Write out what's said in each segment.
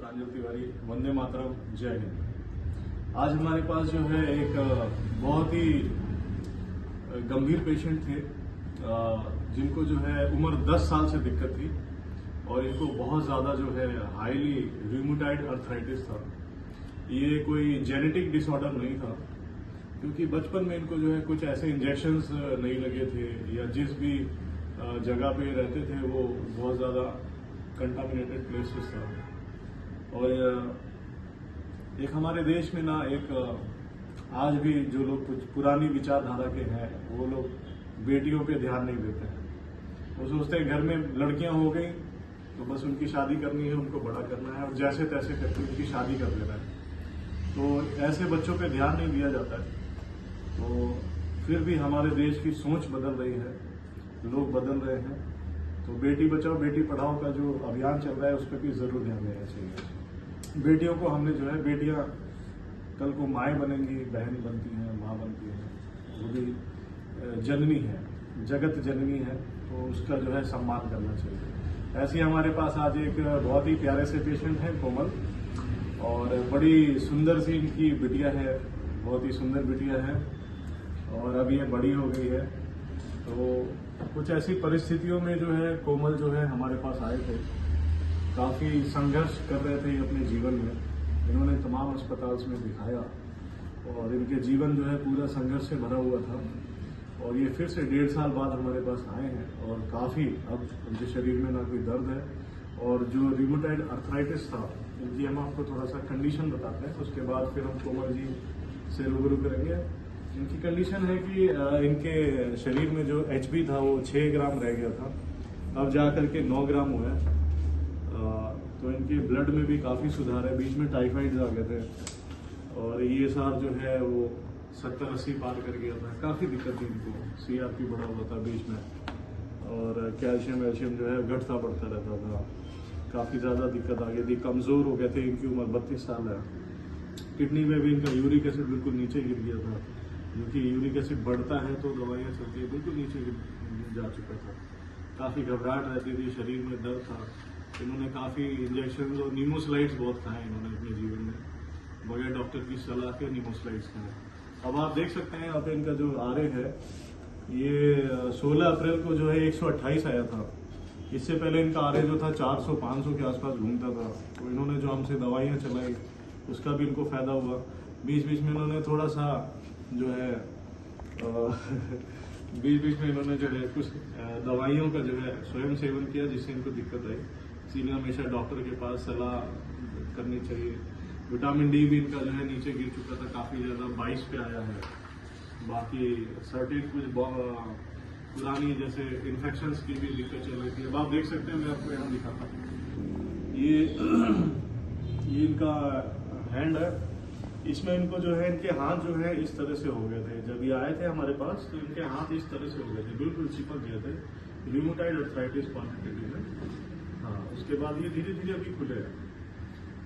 प्रांजल तिवारी। वंदे मातरम, जय हिंद। आज हमारे पास जो है एक बहुत ही गंभीर पेशेंट थे जिनको जो है उम्र 10 साल से दिक्कत थी और इनको बहुत ज़्यादा जो है हाईली रूमेटॉइड अर्थराइटिस था। ये कोई जेनेटिक डिसऑर्डर नहीं था क्योंकि बचपन में इनको जो है कुछ ऐसे इंजेक्शंस नहीं लगे थे या जिस भी जगह पे रहते थे वो बहुत ज़्यादा कंटामिनेटेड प्लेसेस था। और एक हमारे देश में ना एक आज भी जो लोग कुछ पुरानी विचारधारा के हैं वो लोग बेटियों पे ध्यान नहीं देते हैं। वो सोचते हैं घर में लड़कियां हो गई तो बस उनकी शादी करनी है, उनको बड़ा करना है और जैसे तैसे करके उनकी शादी कर देना है। तो ऐसे बच्चों पे ध्यान नहीं दिया जाता है। तो फिर भी हमारे देश की सोच बदल रही है, लोग बदल रहे हैं। तो बेटी बचाओ बेटी पढ़ाओ का जो अभियान चल रहा है उस पर भी जरूर ध्यान देना चाहिए। बेटियों को हमने जो है, बेटियां कल को माएँ बनेंगी, बहन बनती हैं, माँ बनती हैं, वो भी जननी है, जगत जननी है, तो उसका जो है सम्मान करना चाहिए। ऐसे ही हमारे पास आज एक बहुत ही प्यारे से पेशेंट है कोमल, और बड़ी सुंदर सी इनकी बिटिया है, बहुत ही सुंदर बिटिया है और अब ये बड़ी हो गई है। तो कुछ ऐसी परिस्थितियों में जो है कोमल जो है हमारे पास आए थे, काफ़ी संघर्ष कर रहे थे अपने जीवन में। इन्होंने तमाम अस्पताल में दिखाया और इनके जीवन जो है पूरा संघर्ष से भरा हुआ था। और ये फिर से 1.5 साल बाद हमारे पास आए हैं और काफ़ी अब उनके शरीर में ना कोई दर्द है। और जो रूमेटॉइड अर्थराइटिस था इनकी हम आपको थोड़ा सा कंडीशन बताते हैं, उसके बाद फिर हम कोमल जी से रूबरू करेंगे। इनकी कंडीशन है कि इनके शरीर में जो HB था वो 6 ग्राम रह गया था, अब जा करके 9 ग्राम हुआ है। तो इनके ब्लड में भी काफ़ी सुधार है। बीच में टाइफाइड आ गए थे और ESR जो है वो 70-80 पार कर गया था। काफ़ी दिक्कत थी इनको, CRP बढ़ा हुआ था बीच में और कैल्शियम जो है घटता बढ़ता रहता था। काफ़ी ज़्यादा दिक्कत आ गई थी, कमज़ोर हो गए थे। इनकी उम्र 32 साल है। किडनी में भी इनका यूरिक एसिड बिल्कुल नीचे गिर गया था, क्योंकि यूरिक एसिड बढ़ता है तो दवाइयाँ चलती है, बिल्कुल नीचे जा चुका था। काफ़ी घबराहट रहती थी, शरीर में दर्द था। इन्होंने काफ़ी इंजेक्शन और नीमोस्लाइड्स बहुत खाए इन्होंने अपने जीवन में, बगैर डॉक्टर की सलाह के नीमोस्लाइड्स खाए। अब आप देख सकते हैं यहाँ पे इनका जो RA है ये 16 अप्रैल को जो है 128 आया था। इससे पहले इनका RA जो था 400-500 के आसपास घूमता था। तो इन्होंने जो हमसे दवाइयाँ चलाई उसका भी इनको फायदा हुआ। बीच बीच में इन्होंने थोड़ा सा जो है बीच में इन्होंने जो है कुछ दवाइयों का जो है स्वयं सेवन किया, जिससे इनको दिक्कत आई। इसीलिए हमेशा डॉक्टर के पास सलाह करनी चाहिए। विटामिन D भी इनका जो है नीचे गिर चुका था, काफ़ी ज़्यादा 22 पे आया है। बाकी सर्टेन कुछ पुरानी जैसे इन्फेक्शंस की भी दिक्कत चल रही थी। अब आप देख सकते हैं, मैं आपको यहाँ दिखाता हूँ। ये इनका हैंड है, इसमें इनको जो है इनके हाथ जो है इस तरह से हो गए थे। जब ये आए थे हमारे पास तो इनके हाथ इस तरह से हो गए थे, बिल्कुल चिपक गए थे, रूमेटॉइड अर्थराइटिस पॉजिटिव में। हाँ, उसके बाद ये धीरे धीरे अभी खुले हैं।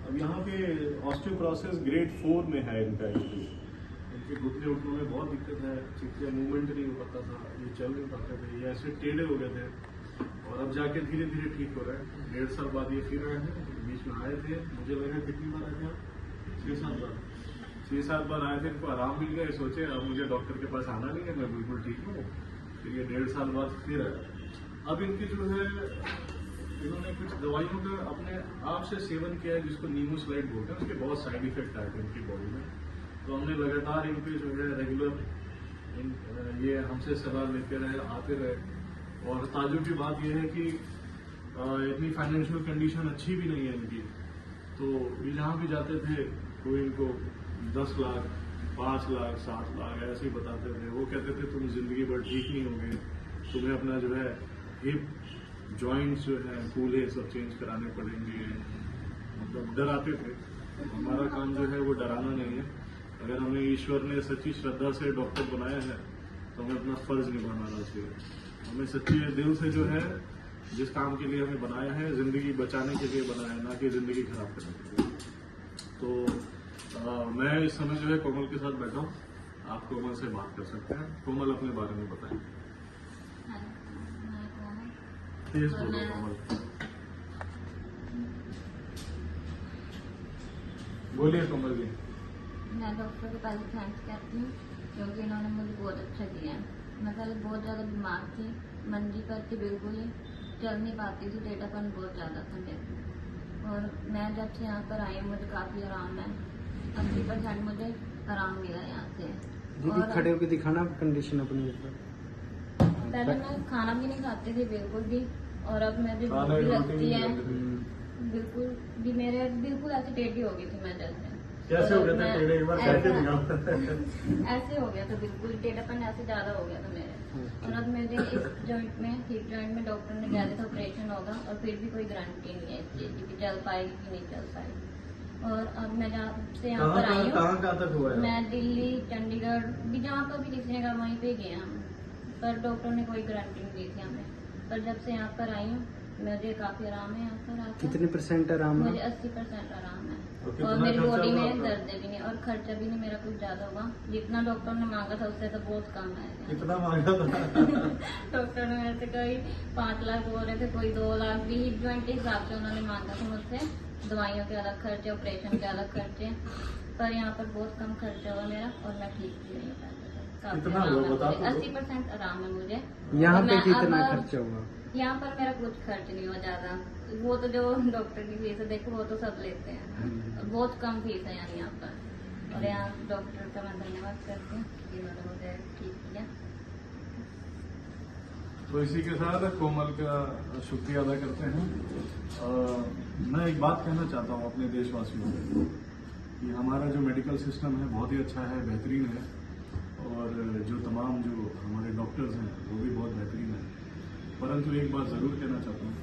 अब यहाँ पे ऑस्टियोपोरोसिस ग्रेड 4 में है इनका। इनके घुटने उठने में बहुत दिक्कत है, ठीक से मूवमेंट नहीं हो पाता था, ये चल नहीं पाते थे, ये ऐसे टेढ़े हो गए थे। और अब जाके धीरे धीरे ठीक हो रहे हैं। 1.5 साल बाद ये फिर आए हैं। बीच में आए थे, मुझे लगा कितनी बार आए थे, 6-7 बार आए थे। इनको आराम मिल गया, सोचे अब मुझे डॉक्टर के पास आना नहीं है, मैं बिल्कुल ठीक हूँ। फिर ये 1.5 साल बाद फिर आए। अब इनकी जो है इन्होंने कुछ दवाइयों का अपने आप से सेवन किया है, जिसको नीमोस्लाइड बोलते हैं। उसके बहुत साइड इफेक्ट आए थे इनकी बॉडी में। तो हमने लगातार इन पे जो है रेगुलर ये हमसे सलाह लेते रहे, आते रहे। और ताजुब की बात यह है कि इतनी फाइनेंशियल कंडीशन अच्छी भी नहीं है इनकी। तो ये जहाँ भी जाते थे कोई इनको 10 लाख, 5 लाख, 7 लाख ऐसे ही बताते थे। वो कहते थे तुम जिंदगी भर ठीक नहीं होगे, तुम्हें अपना जो है हिप जॉइंट्स जो है कूल्हे सब चेंज कराने पड़ेंगे, मतलब डराते थे। हमारा काम जो है वो डराना नहीं है। अगर हमें ईश्वर ने सच्ची श्रद्धा से डॉक्टर बनाया है तो हमें अपना फर्ज निभाना चाहिए। हमें सच्ची दिल से जो है जिस काम के लिए हमें बनाया है, जिंदगी बचाने के लिए बनाया है, ना कि जिंदगी खराब करने के लिए। तो मैं इस समय जो है कोमल के साथ बैठा हूँ, आप कोमल से बात कर सकते हैं। कोमल अपने बारे में बताएं। तेज बोलो कोमल। बोलिए कोमल जी। मैं डॉक्टर को पहले थैंक्स कहती हूँ क्योंकि इन्होंने मुझे बहुत अच्छा किया। मैं पहले बहुत ज़्यादा बीमार थी, मंजी पर थी, बिल्कुल ही चल नहीं पाती थी, टेढ़ापन बहुत ज़्यादा था मेरे को। और मैं जब से यहाँ पर आई हूँ मुझे काफ़ी आराम है, 80% मुझे आराम मिला यहाँ से। दीदी और खड़े होकर दिखाना कंडीशन अपनी ऊपर। पहले मैं खाना भी नहीं खाती थी बिल्कुल भी, और अब मुझे भूख खाना भी की रोटी लगती नहीं है लगती। बिल्कुल भी। मेरे बिल्कुल ऐसे टेढ़ी हो गई थी मैं जैसे। कैसे हो गए थे मैं- टेढ़े, एक बार कह के दिखाओ। ऐसे हो गया था बिल्कुल, टेढ़ापन ऐसे ज्यादा हो गया था मेरे। और अब मेरे इस जॉइंट में, हिप जॉइंट में डॉक्टर ने कहा था ऑपरेशन होगा, और फिर भी कोई गारंटी नहीं है इस चीज की कि चल पाएगी कि नहीं चल पाएगी। और अब मैं जहाँ से यहाँ पर आई हूँ, कहाँ तक हुआ है? मैं दिल्ली, चंडीगढ़ भी जहाँ पर भी किसी ने कहा वहीं पे गए हम, पर डॉक्टर ने कोई गारंटी नहीं दी थी हमें। पर जब से यहाँ पर आई हूँ मुझे काफी आराम है यहाँ पर आकर। कितने % आराम मुझे है? 80% आराम है। तो कितना और मेरी खर्चा बॉडी हुआ में आपका? दर्द भी नहीं, और खर्चा भी नहीं मेरा कुछ ज्यादा हुआ। जितना डॉक्टर ने मांगा था उससे तो बहुत कम है। कितना मांगा था? डॉक्टर ने मेरे से कोई 5 लाख बोल रहे थे, कोई 2 लाख भी हिप जॉइंट के हिसाब से उन्होंने मांगा था मुझसे। दवाइयों के अलग खर्चे, ऑपरेशन के अलग खर्चे, पर यहाँ पर बहुत कम खर्चा हुआ मेरा, और मैं ठीक भी नहीं हो पाती। कितना हुआ बता तो दो। 80% आराम है मुझे। यहाँ और पे मैं कितना अब- खर्चा हुआ? यहाँ पर मेरा कुछ खर्च नहीं हुआ ज्यादा। वो तो जो डॉक्टर की फीस है देखो, वो तो सब लेते हैं, बहुत कम फीस है यहाँ पर। और यहाँ डॉक्टर का मैं धन्यवाद करती हूँ जिन्होंने मुझे ठीक किया। तो इसी के साथ कोमल का शुक्रिया अदा करते हैं। मैं एक बात कहना चाहता हूँ अपने देशवासियों को कि हमारा जो मेडिकल सिस्टम है बहुत ही अच्छा है, बेहतरीन है, और जो तमाम जो हमारे डॉक्टर्स हैं वो भी बहुत बेहतरीन है। परंतु एक बात ज़रूर कहना चाहता हूँ